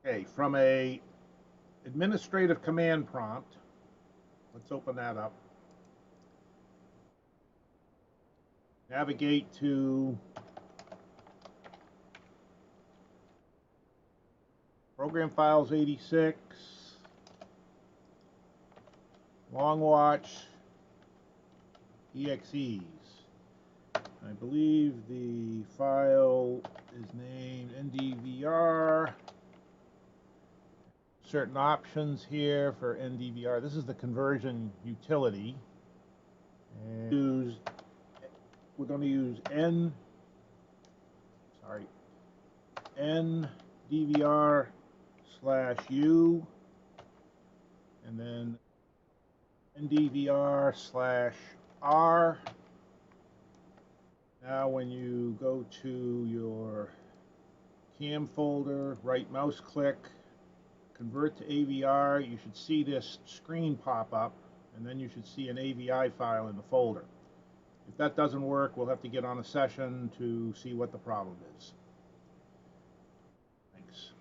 Okay, from a administrative command prompt, let's open that up. Navigate to Program Files 86, Long Watch, EXEs. I believe the file is named NDVR. Certain options here for NDVR. This is the conversion utility. And we're going to use NDVR/U, and then NDVR/R. Now when you go to your CAM folder, right mouse click, convert to AVR, you should see this screen pop up, and then you should see an AVI file in the folder. If that doesn't work, we'll have to get on a session to see what the problem is. Thanks.